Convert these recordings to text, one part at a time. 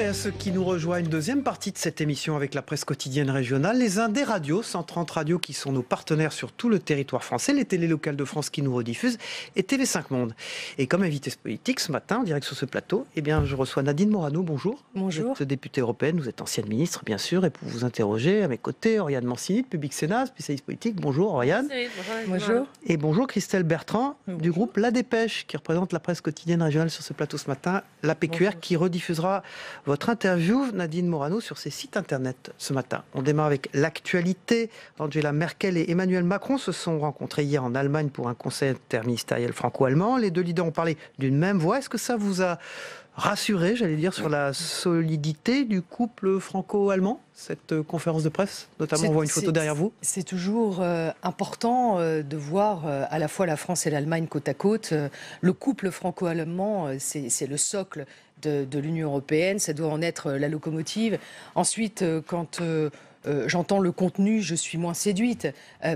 à ceux qui nous rejoignent. Deuxième partie de cette émission avec la presse quotidienne régionale, les Indés radios, 130 radios qui sont nos partenaires sur tout le territoire français, les télés locales de France qui nous rediffusent et TV5 Monde. Et comme invité politique ce matin, en direct sur ce plateau, je reçois Nadine Morano. Bonjour. Bonjour. Vous êtes députée européenne, vous êtes ancienne ministre bien sûr, et pour vous interroger à mes côtés, Oriane Mancini, de Public Sénat, spécialiste politique. Bonjour Oriane. Bonjour. Et bonjour Christelle Bertrand du groupe La Dépêche qui représente la presse quotidienne régionale sur ce plateau ce matin, la PQR qui rediffusera votre interview, Nadine Morano, sur ses sites internet ce matin. On démarre avec l'actualité. Angela Merkel et Emmanuel Macron se sont rencontrés hier en Allemagne pour un conseil interministériel franco-allemand. Les deux leaders ont parlé d'une même voix. Est-ce que ça vous a rassuré, j'allais dire, sur la solidité du couple franco-allemand, cette conférence de presse? Notamment, on voit une photo derrière vous. C'est toujours important de voir à la fois la France et l'Allemagne côte à côte. Le couple franco-allemand, c'est le socle de l'Union européenne, ça doit en être la locomotive. Ensuite, quand j'entends le contenu, je suis moins séduite,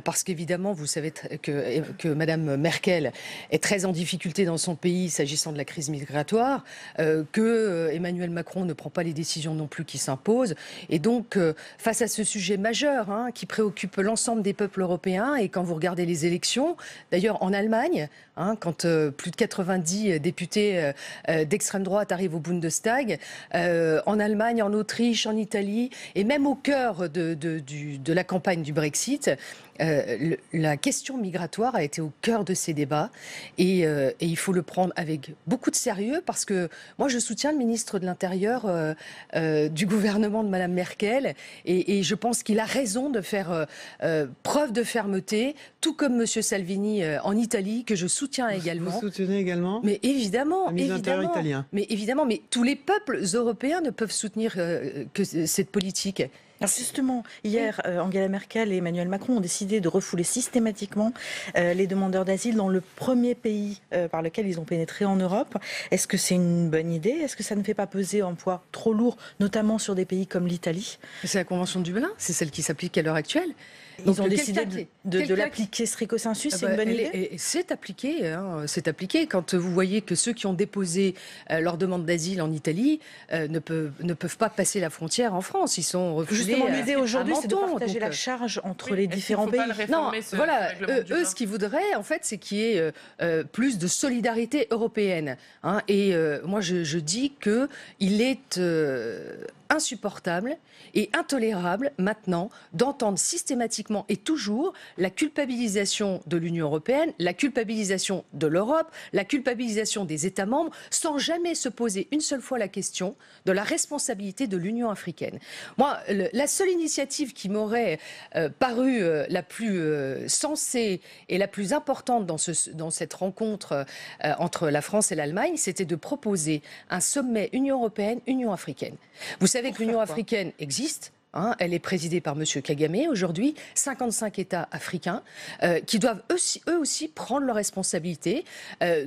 parce qu'évidemment, vous savez que Madame Merkel est très en difficulté dans son pays s'agissant de la crise migratoire, que Emmanuel Macron ne prend pas les décisions non plus qui s'imposent. Et donc, face à ce sujet majeur qui préoccupe l'ensemble des peuples européens, et quand vous regardez les élections, d'ailleurs en Allemagne, quand plus de 90 députés d'extrême droite arrivent au Bundestag, en Allemagne, en Autriche, en Italie, et même au cœur de la campagne du Brexit, la question migratoire a été au cœur de ces débats et il faut le prendre avec beaucoup de sérieux parce que moi je soutiens le ministre de l'Intérieur du gouvernement de Madame Merkel et je pense qu'il a raison de faire preuve de fermeté, tout comme Monsieur Salvini en Italie que je soutiens également. Vous soutenez également? Mais évidemment, italien. Mais évidemment, mais tous les peuples européens ne peuvent soutenir que cette politique. Alors justement, hier, Angela Merkel et Emmanuel Macron ont décidé de refouler systématiquement les demandeurs d'asile dans le premier pays par lequel ils ont pénétré en Europe. Est-ce que c'est une bonne idée? Est-ce que ça ne fait pas peser un poids trop lourd, notamment sur des pays comme l'Italie? C'est la Convention de Dublin, c'est celle qui s'applique à l'heure actuelle. Ils ont décidé de l'appliquer stricto sensu, c'est une bonne idée? C'est appliqué, c'est appliqué. Quand vous voyez que ceux qui ont déposé leur demande d'asile en Italie ne peuvent pas passer la frontière en France, ils sont refoulés. Justement, l'idée aujourd'hui, c'est de partager la charge entre les différents pays. Non, voilà, eux, ce qu'ils voudraient, en fait, c'est qu'il y ait plus de solidarité européenne. Et moi, je dis qu'il est insupportable et intolérable maintenant d'entendre systématiquement et toujours la culpabilisation de l'Union européenne, la culpabilisation de l'Europe, la culpabilisation des États membres, sans jamais se poser une seule fois la question de la responsabilité de l'Union africaine. Moi, la seule initiative qui m'aurait paru la plus sensée et la plus importante dans cette rencontre entre la France et l'Allemagne, c'était de proposer un sommet Union européenne-Union africaine. Vous savez que l'Union africaine existe. Elle est présidée par M. Kagame aujourd'hui, 55 États africains qui doivent eux aussi prendre leurs responsabilités.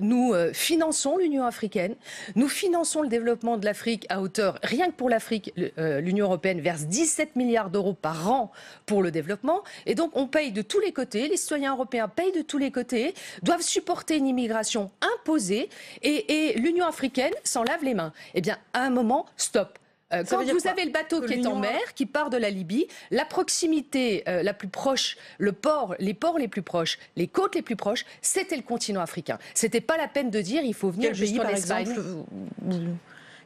Nous finançons l'Union africaine, nous finançons le développement de l'Afrique à hauteur, rien que pour l'Afrique, l'Union européenne verse 17 milliards d'euros par an pour le développement. Et donc on paye de tous les côtés, les citoyens européens payent de tous les côtés, doivent supporter une immigration imposée et l'Union africaine s'en lave les mains. Eh bien, à un moment, stop. Quand vous avez le bateau qui est en mer, qui part de la Libye, la proximité la plus proche, les ports les plus proches, les côtes les plus proches, c'était le continent africain. C'était pas la peine de dire il faut venir juste en Espagne.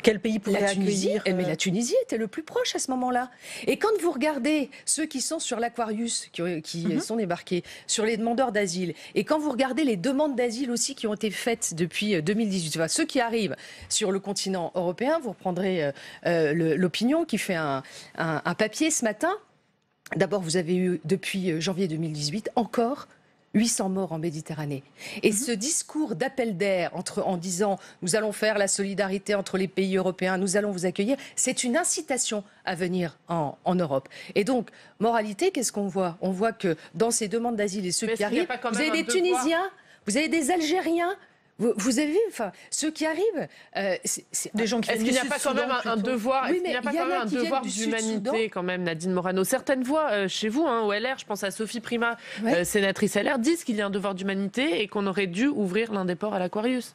Quel pays pourrait accueillir Mais la Tunisie était le plus proche à ce moment-là. Et quand vous regardez ceux qui sont sur l'Aquarius, qui sont débarqués, sur les demandeurs d'asile, et quand vous regardez les demandes d'asile aussi qui ont été faites depuis 2018, enfin, ceux qui arrivent sur le continent européen, vous reprendrez l'Opinion qui fait un papier ce matin. D'abord, vous avez eu depuis janvier 2018 encore 800 morts en Méditerranée. Et ce discours d'appel d'air en disant « nous allons faire la solidarité entre les pays européens, nous allons vous accueillir », c'est une incitation à venir en Europe. Et donc, moralité, qu'est-ce qu'on voit? On voit que dans ces demandes d'asile et ceux qui arrivent, vous avez des Tunisiens, vous avez des Algériens, vous avez vu, ceux qui arrivent, des gens qui. Est-ce qu'il n'y a pas quand même un devoir, d'humanité quand même, Nadine Morano? Certaines voix chez vous, au LR, je pense à Sophie Primas, sénatrice LR, disent qu'il y a un devoir d'humanité et qu'on aurait dû ouvrir l'un des ports à l'Aquarius.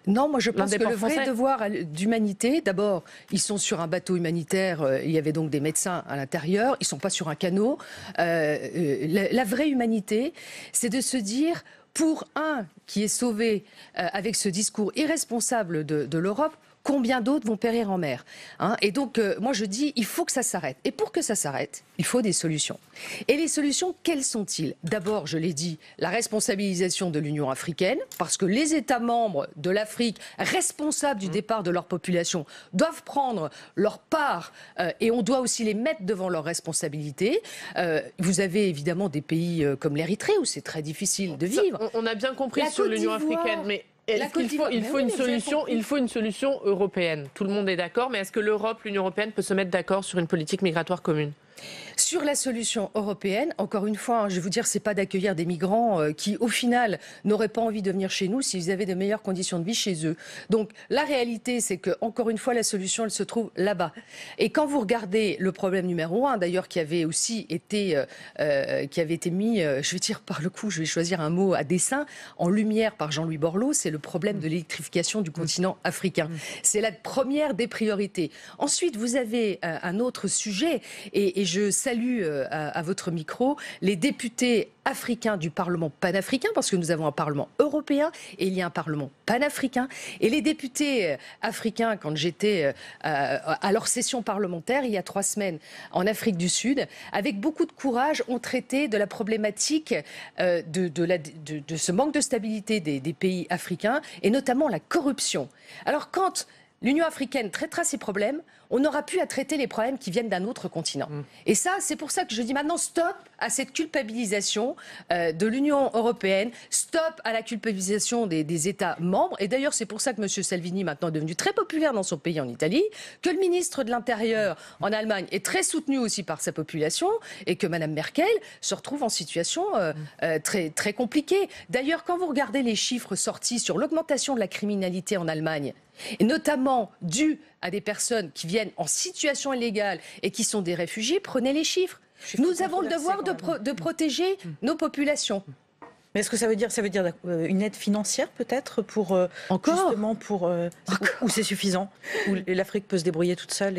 Non, moi je pense que le vrai français. devoir d'humanité, d'abord, ils sont sur un bateau humanitaire, il y avait donc des médecins à l'intérieur, ils ne sont pas sur un canot. La vraie humanité, c'est de se dire, pour un qui est sauvé avec ce discours irresponsable de l'Europe, combien d'autres vont périr en mer, hein? Et donc, moi je dis, il faut que ça s'arrête. Et pour que ça s'arrête, il faut des solutions. Et les solutions, quelles sont-ils? D'abord, je l'ai dit, la responsabilisation de l'Union africaine, parce que les États membres de l'Afrique, responsables du départ de leur population, doivent prendre leur part, et on doit aussi les mettre devant leurs responsabilités. Vous avez évidemment des pays comme l'Érythrée, où c'est très difficile de vivre. On a bien compris sur l'Union africaine, mais... Il faut une solution européenne. Tout le monde est d'accord, mais est-ce que l'Union européenne peut se mettre d'accord sur une politique migratoire commune? Sur la solution européenne, encore une fois, je vais vous dire, c'est pas d'accueillir des migrants qui, au final, n'auraient pas envie de venir chez nous s'ils avaient de meilleures conditions de vie chez eux. Donc, la réalité, c'est que, encore une fois, la solution, elle se trouve là-bas. Et quand vous regardez le problème numéro 1, d'ailleurs, qui avait aussi été, mis, je vais dire par le coup, je vais choisir un mot à dessein, en lumière par Jean-Louis Borloo, c'est le problème de l'électrification du continent africain. C'est la première des priorités. Ensuite, vous avez un autre sujet, et je salue à votre micro les députés africains du Parlement panafricain, parce que nous avons un Parlement européen et il y a un Parlement panafricain. Et les députés africains, quand j'étais à leur session parlementaire il y a 3 semaines en Afrique du Sud, avec beaucoup de courage, ont traité de la problématique de ce manque de stabilité des pays africains et notamment la corruption. Alors quand l'Union africaine traitera ces problèmes, on n'aura plus à traiter les problèmes qui viennent d'un autre continent. Et ça, c'est pour ça que je dis maintenant stop à cette culpabilisation de l'Union européenne, stop à la culpabilisation des États membres. Et d'ailleurs, c'est pour ça que M. Salvini, maintenant, est devenu très populaire dans son pays, en Italie, que le ministre de l'Intérieur en Allemagne est très soutenu aussi par sa population et que Mme Merkel se retrouve en situation très, très compliquée. D'ailleurs, quand vous regardez les chiffres sortis sur l'augmentation de la criminalité en Allemagne, et notamment dû à des personnes qui viennent en situation illégale et qui sont des réfugiés, prenez les chiffres. Nous avons le devoir de protéger nos populations. Mais est-ce que ça veut dire une aide financière peut-être pour justement pour ou c'est suffisant, ou l'Afrique peut se débrouiller toute seule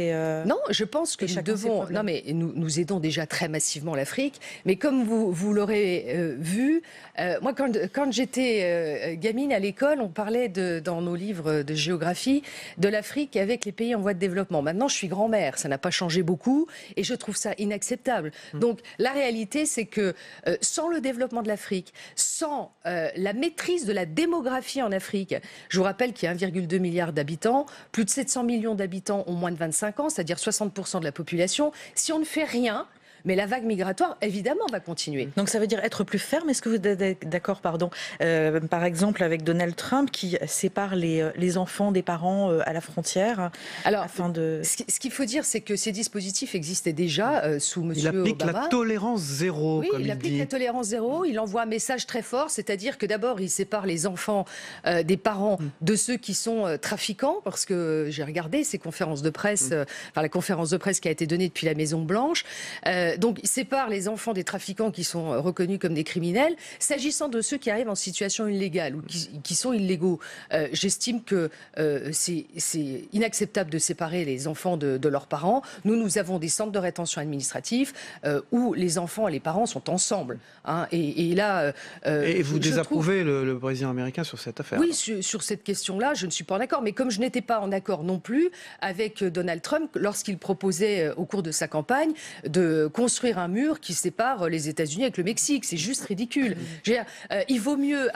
Non, je pense que nous devons. Non, mais nous aidons déjà très massivement l'Afrique. Mais comme vous l'aurez vu, moi quand j'étais gamine à l'école, on parlait dans nos livres de géographie de l'Afrique avec les pays en voie de développement. Maintenant, je suis grand-mère, ça n'a pas changé beaucoup, et je trouve ça inacceptable. Donc la réalité, c'est que sans le développement de l'Afrique, sans la maîtrise de la démographie en Afrique, je vous rappelle qu'il y a 1,2 milliard d'habitants, plus de 700 millions d'habitants ont moins de 25 ans, c'est-à-dire 60% de la population. Si on ne fait rien, mais la vague migratoire, évidemment, va continuer. Donc ça veut dire être plus ferme. Est-ce que vous êtes d'accord, par exemple, avec Donald Trump qui sépare les enfants des parents à la frontière? Alors, afin de... ce qu'il faut dire, c'est que ces dispositifs existaient déjà sous M. Obama. Il applique la tolérance zéro, oui, comme il applique dit. La tolérance zéro. Il envoie un message très fort, c'est-à-dire que d'abord, il sépare les enfants des parents de ceux qui sont trafiquants, parce que j'ai regardé ces conférences de presse, la conférence de presse qui a été donnée depuis la Maison-Blanche. Donc, il sépare les enfants des trafiquants qui sont reconnus comme des criminels. S'agissant de ceux qui arrivent en situation illégale ou qui sont illégaux, j'estime que c'est inacceptable de séparer les enfants de leurs parents. Nous avons des centres de rétention administrative où les enfants et les parents sont ensemble. Hein, et là... et vous désapprouvez le président américain sur cette affaire? Oui, sur cette question-là, je ne suis pas en accord. Mais comme je n'étais pas en accord non plus avec Donald Trump lorsqu'il proposait au cours de sa campagne de construire un mur qui sépare les États-Unis avec le Mexique. C'est juste ridicule. Il vaut mieux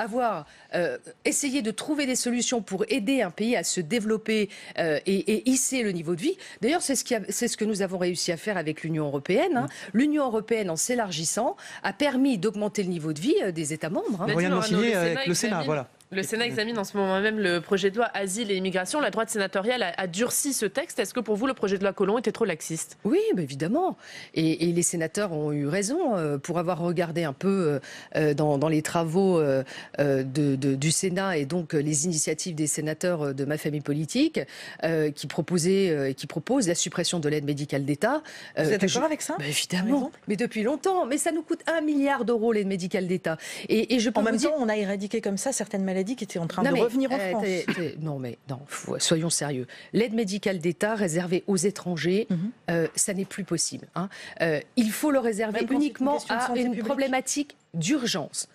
essayer de trouver des solutions pour aider un pays à se développer et hisser le niveau de vie. D'ailleurs, c'est ce que nous avons réussi à faire avec l'Union européenne. Hein. L'Union européenne, en s'élargissant, a permis d'augmenter le niveau de vie des États membres. Hein. Rien d'en signer avec le Sénat, voilà. Le Sénat examine en ce moment même le projet de loi Asile et Immigration. La droite sénatoriale a durci ce texte. Est-ce que pour vous, le projet de loi Collomb était trop laxiste? Oui, évidemment. Et les sénateurs ont eu raison pour avoir regardé un peu dans les travaux du Sénat et donc les initiatives des sénateurs de ma famille politique qui proposent la suppression de l'aide médicale d'État. Vous êtes d'accord avec ça? Évidemment, mais depuis longtemps. Mais ça nous coûte 1 milliard d'euros l'aide médicale d'État. Et je peux en même temps, on a éradiqué comme ça certaines maladies maladie qui était en train de revenir en France. Soyons sérieux. L'aide médicale d'État réservée aux étrangers, ça n'est plus possible. Il faut le réserver uniquement à une problématique d'urgence.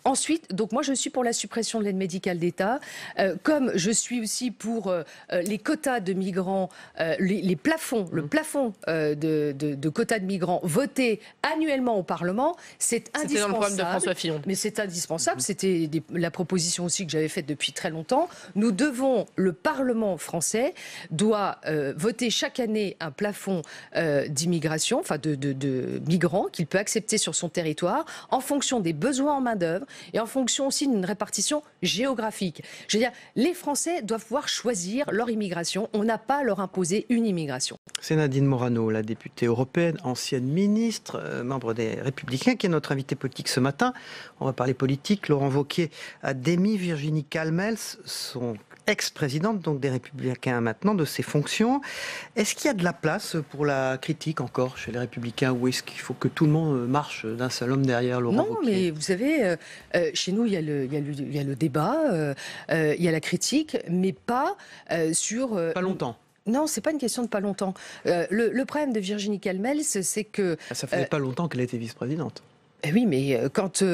Ensuite, donc moi je suis pour la suppression de l'aide médicale d'État, comme je suis aussi pour les quotas de migrants, les plafonds, le plafond de quotas de migrants votés annuellement au Parlement, c'est indispensable. C'était dans le programme de François Fillon. Mais c'est indispensable, c'était la proposition aussi que j'avais faite depuis très longtemps. Le Parlement français doit voter chaque année un plafond d'immigration, enfin de migrants qu'il peut accepter sur son territoire en fonction des besoins en main-d'œuvre et en fonction aussi d'une répartition géographique. Je veux dire, les Français doivent pouvoir choisir leur immigration. On n'a pas à leur imposer une immigration. C'est Nadine Morano, la députée européenne, ancienne ministre, membre des Républicains, qui est notre invitée politique ce matin. On va parler politique. Laurent Wauquiez a démis Virginie Calmels, son ex-présidente donc des Républicains maintenant, de ses fonctions. Est-ce qu'il y a de la place pour la critique encore chez les Républicains, ou est-ce qu'il faut que tout le monde marche d'un seul homme derrière Laurent Wauquiez ? Non, mais vous savez, chez nous, il y a le débat, il y a la critique, mais pas sur... Pas longtemps. Non, c'est pas une question de pas longtemps. Le problème de Virginie Calmels, c'est que... Ça faisait pas longtemps qu'elle était vice-présidente. Oui, mais quand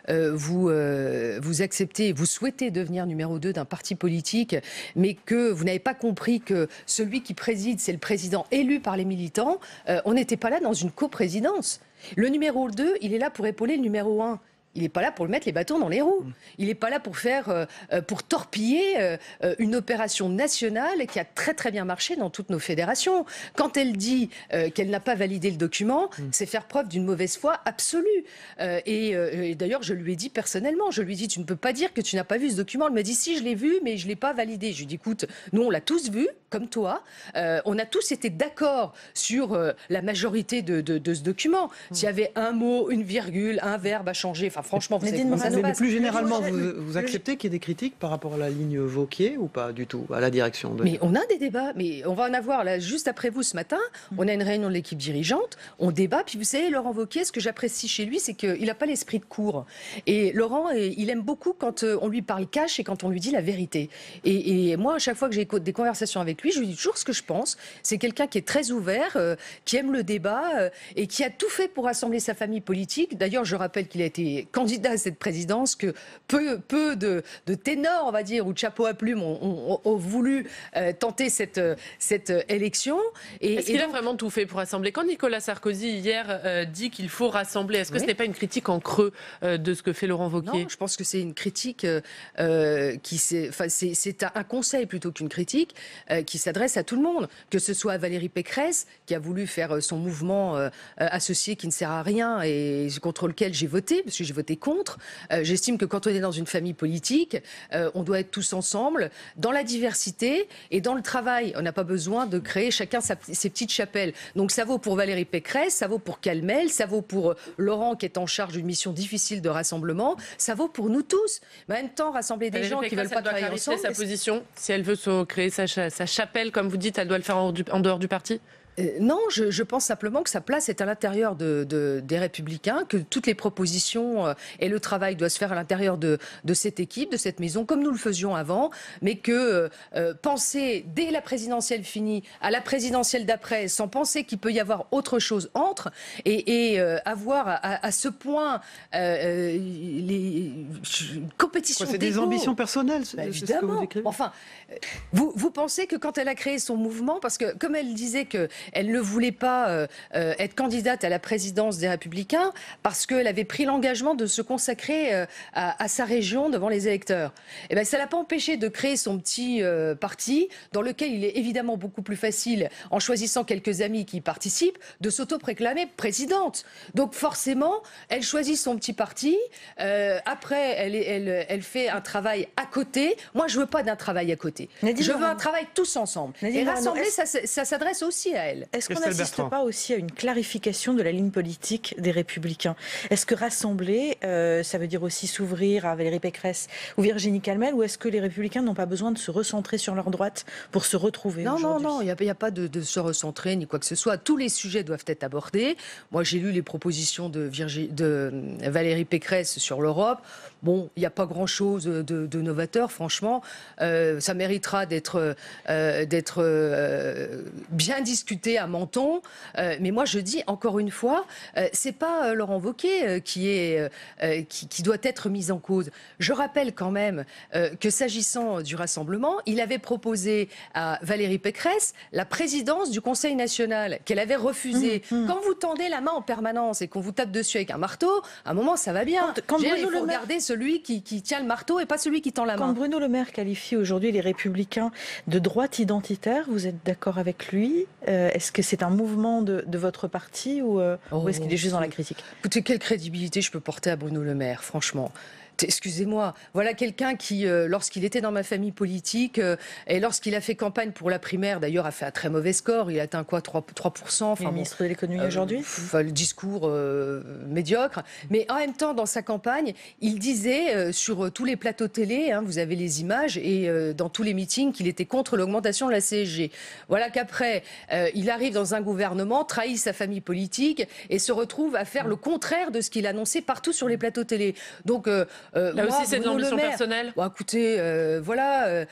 vous acceptez, vous souhaitez devenir numéro 2 d'un parti politique, mais que vous n'avez pas compris que celui qui préside, c'est le président élu par les militants, on n'était pas là dans une coprésidence. Le numéro 2, il est là pour épauler le numéro 1. Il n'est pas là pour le mettre les bâtons dans les roues. Il n'est pas là pour torpiller une opération nationale qui a très très bien marché dans toutes nos fédérations. Quand elle dit qu'elle n'a pas validé le document, c'est faire preuve d'une mauvaise foi absolue. Et d'ailleurs, je lui ai dit personnellement, je lui ai dit, tu ne peux pas dire que tu n'as pas vu ce document. Elle m'a dit, si, je l'ai vu, mais je ne l'ai pas validé. Je lui ai dit, écoute, nous on l'a tous vu, comme toi. On a tous été d'accord sur la majorité de ce document. S'il y avait un mot, une virgule, un verbe à changer, enfin franchement, vous savez comment ça se passe. Mais plus généralement, vous acceptez qu'il y ait des critiques par rapport à la ligne Wauquiez ou pas du tout, à la direction de... Mais on a des débats, mais on va en avoir là juste après vous ce matin. On a une réunion de l'équipe dirigeante, on débat, puis vous savez, Laurent Wauquiez, ce que j'apprécie chez lui, c'est qu'il n'a pas l'esprit de cour. Et Laurent, il aime beaucoup quand on lui parle cash et quand on lui dit la vérité. Et moi, à chaque fois que j'ai des conversations avec lui, je lui dis toujours ce que je pense. C'est quelqu'un qui est très ouvert, qui aime le débat et qui a tout fait pour rassembler sa famille politique. D'ailleurs, je rappelle qu'il a été candidat à cette présidence, que peu de ténors, on va dire, ou de chapeaux à plumes ont voulu tenter cette élection. Est-ce qu'il a vraiment tout fait pour rassembler ? Quand Nicolas Sarkozy, hier, dit qu'il faut rassembler, est-ce que ce n'est pas une critique en creux de ce que fait Laurent Wauquiez ? Non, je pense que c'est une critique c'est un conseil plutôt qu'une critique qui s'adresse à tout le monde, que ce soit à Valérie Pécresse, qui a voulu faire son mouvement associé qui ne sert à rien et contre lequel j'ai voté, parce que j'ai voté contre. J'estime que quand on est dans une famille politique, on doit être tous ensemble, dans la diversité et dans le travail. On n'a pas besoin de créer chacun ses petites chapelles. Donc ça vaut pour Valérie Pécresse, ça vaut pour Calmels, ça vaut pour Laurent qui est en charge d'une mission difficile de rassemblement, ça vaut pour nous tous. Mais en même temps, rassembler des gens qui ne veulent pas travailler ensemble... sa position, si elle veut créer sa chapelle, comme vous dites, elle doit le faire en dehors du parti ? Non, je pense simplement que sa place est à l'intérieur des Républicains, que toutes les propositions et le travail doivent se faire à l'intérieur de cette équipe, de cette maison, comme nous le faisions avant, mais que penser dès la présidentielle finie à la présidentielle d'après, sans penser qu'il peut y avoir autre chose entre, et avoir à ce point les compétitions c'est des ambitions personnelles, c'est évidemment. ce que vous écrivez. Enfin, vous pensez que quand elle a créé son mouvement, parce que comme elle disait que elle ne voulait pas être candidate à la présidence des Républicains parce qu'elle avait pris l'engagement de se consacrer à sa région devant les électeurs. Et bien, ça ne l'a pas empêché de créer son petit parti dans lequel il est évidemment beaucoup plus facile, en choisissant quelques amis qui y participent, de s'auto-préclamer présidente. Donc forcément, elle choisit son petit parti. Après, elle fait un travail à côté. Moi, je ne veux pas d'un travail à côté. Je veux un travail tous ensemble. Et rassembler, ça s'adresse aussi à elle. elle. Est-ce qu'on n'assiste pas aussi à une clarification de la ligne politique des Républicains? Est-ce que rassembler, ça veut dire aussi s'ouvrir à Valérie Pécresse ou Virginie Calmel, ou est-ce que les Républicains n'ont pas besoin de se recentrer sur leur droite pour se retrouver aujourd'hui? Non, il n'y a pas de se recentrer ni quoi que ce soit. Tous les sujets doivent être abordés. Moi, j'ai lu les propositions de Valérie Pécresse sur l'Europe. Bon, il n'y a pas grand-chose de novateur, franchement. Ça méritera d'être bien discuté à Menton. Mais moi, je dis encore une fois, c'est pas Laurent Wauquiez qui doit être mis en cause. Je rappelle quand même que s'agissant du rassemblement, il avait proposé à Valérie Pécresse la présidence du Conseil national, qu'elle avait refusée. Quand vous tendez la main en permanence et qu'on vous tape dessus avec un marteau, à un moment, ça va bien. Il faut regarder celui qui tient le marteau et pas celui qui tend la main. Quand Bruno Le Maire qualifie aujourd'hui les Républicains de droite identitaire, vous êtes d'accord avec lui? Est-ce que c'est un mouvement de votre parti ou est-ce qu'il est juste dans la critique? Écoutez, quelle crédibilité je peux porter à Bruno Le Maire, franchement? Excusez-moi, voilà quelqu'un qui, lorsqu'il était dans ma famille politique, et lorsqu'il a fait campagne pour la primaire, d'ailleurs a fait un très mauvais score, il a atteint quoi, 3%, enfin, ministre de l'économie aujourd'hui. Le discours médiocre, mais en même temps, dans sa campagne, il disait sur tous les plateaux télé, vous avez les images, et dans tous les meetings, qu'il était contre l'augmentation de la CSG. Voilà qu'après, il arrive dans un gouvernement, trahit sa famille politique, et se retrouve à faire le contraire de ce qu'il annonçait partout sur les plateaux télé. Donc, là aussi, c'est de l'ambition personnelle. Bon, écoutez, voilà,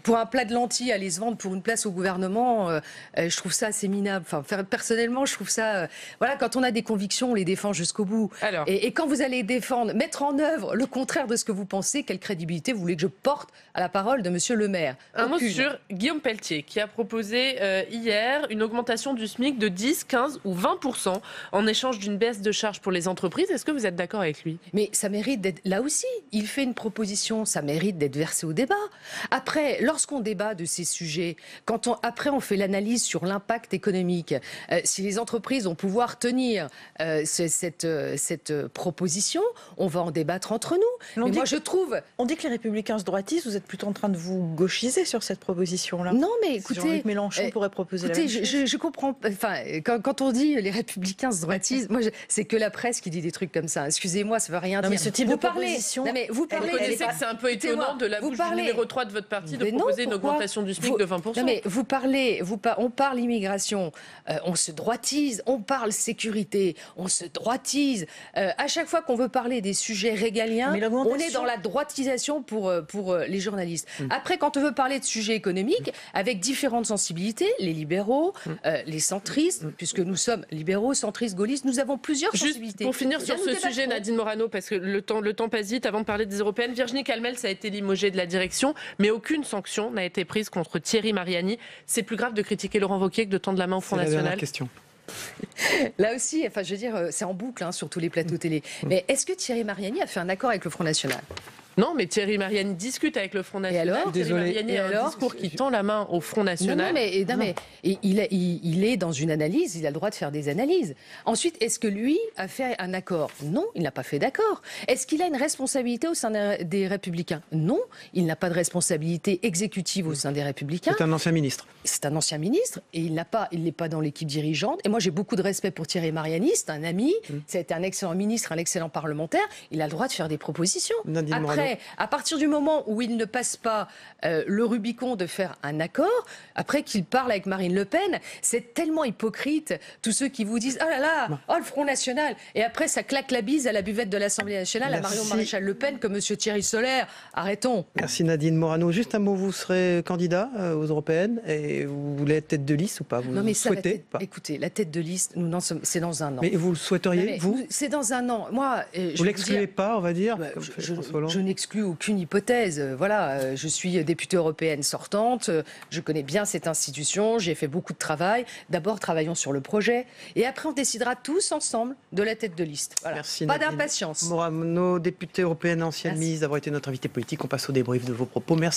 pour un plat de lentilles, aller se vendre pour une place au gouvernement, je trouve ça assez minable. Enfin, personnellement, je trouve ça... voilà, quand on a des convictions, on les défend jusqu'au bout. Alors... Et quand vous allez défendre, mettre en œuvre le contraire de ce que vous pensez, quelle crédibilité vous voulez que je porte à la parole de Monsieur Le Maire? Un mot sur Guillaume Pelletier, qui a proposé hier une augmentation du SMIC de 10, 15 ou 20% en échange d'une baisse de charges pour les entreprises. Est-ce que vous êtes d'accord avec lui? Mais ça mérite d'être... Là aussi, il fait une proposition, ça mérite d'être versé au débat. Après, lorsqu'on débat de ces sujets, après on fait l'analyse sur l'impact économique, si les entreprises vont pouvoir tenir cette proposition, on va en débattre entre nous. Mais moi, je trouve... On dit que les Républicains se droitisent, vous êtes plutôt en train de vous gauchiser sur cette proposition-là. Non, mais écoutez... Jean-Luc Mélenchon pourrait proposer la même chose. Je comprends... Enfin, quand on dit les Républicains se droitisent, moi, c'est que la presse qui dit des trucs comme ça. Excusez-moi, ça veut rien dire. Mais ce type de proposition... Non, mais vous parlez... Vous connaissez que c'est un peu étonnant de la bouche du numéro 3 de votre parti de proposer une augmentation du SMIC de 20%. Non, mais on parle immigration, on se droitise, on parle sécurité, on se droitise. À chaque fois qu'on veut parler des sujets régaliens, on est dans la droitisation pour les journalistes. Après, quand on veut parler de sujets économiques, avec différentes sensibilités, les libéraux, les centristes, puisque nous sommes libéraux, centristes, gaullistes, nous avons plusieurs sensibilités. Pour finir sur ce sujet, Nadine Morano, parce que le temps passe vite, avant de parler des européennes, Virginie Calmel, ça a été limogée de la direction, mais aucune sanction n'a été prise contre Thierry Mariani. C'est plus grave de critiquer Laurent Wauquiez que de tendre la main au Front National. C'est la dernière question. Là aussi, enfin, je veux dire, c'est en boucle sur tous les plateaux télé. Mais est-ce que Thierry Mariani a fait un accord avec le Front National? Non, mais Thierry Mariani discute avec le Front National. Et alors? Thierry Mariani a un discours qui tend la main au Front National. Non, mais il est dans une analyse, il a le droit de faire des analyses. Ensuite, est-ce que lui a fait un accord? Non, il n'a pas fait d'accord. Est-ce qu'il a une responsabilité au sein des Républicains? Non, il n'a pas de responsabilité exécutive au sein des Républicains. C'est un ancien ministre. C'est un ancien ministre et il n'est pas dans l'équipe dirigeante. Et moi, j'ai beaucoup de respect pour Thierry Mariani, c'est un ami, c'est un excellent ministre, un excellent parlementaire. Il a le droit de faire des propositions. Après, à partir du moment où il ne passe pas le Rubicon de faire un accord, après qu'il parle avec Marine Le Pen, c'est tellement hypocrite, tous ceux qui vous disent « Oh là là, oh le Front National !» Et après, ça claque la bise à la buvette de l'Assemblée nationale, à Marion Maréchal Le Pen, comme M. Thierry Solaire. Arrêtons. Merci Nadine Morano. Juste un mot, vous serez candidat aux européennes et vous voulez être tête de liste ou pas? Vous souhaitez pas? Écoutez, la tête de liste, c'est dans un an. Mais vous le souhaiteriez, vous? C'est dans un an. Moi, vous l'excluez pas, on va dire, comme je n'exclus aucune hypothèse. Voilà, je suis députée européenne sortante, je connais bien cette institution, j'ai fait beaucoup de travail. D'abord, travaillons sur le projet, et après, on décidera tous ensemble de la tête de liste. Voilà. Merci, pas Nadine d'impatience. Morano, députée européenne, ancienne ministre, d'avoir été notre invitée politique. On passe au débrief de vos propos. Merci.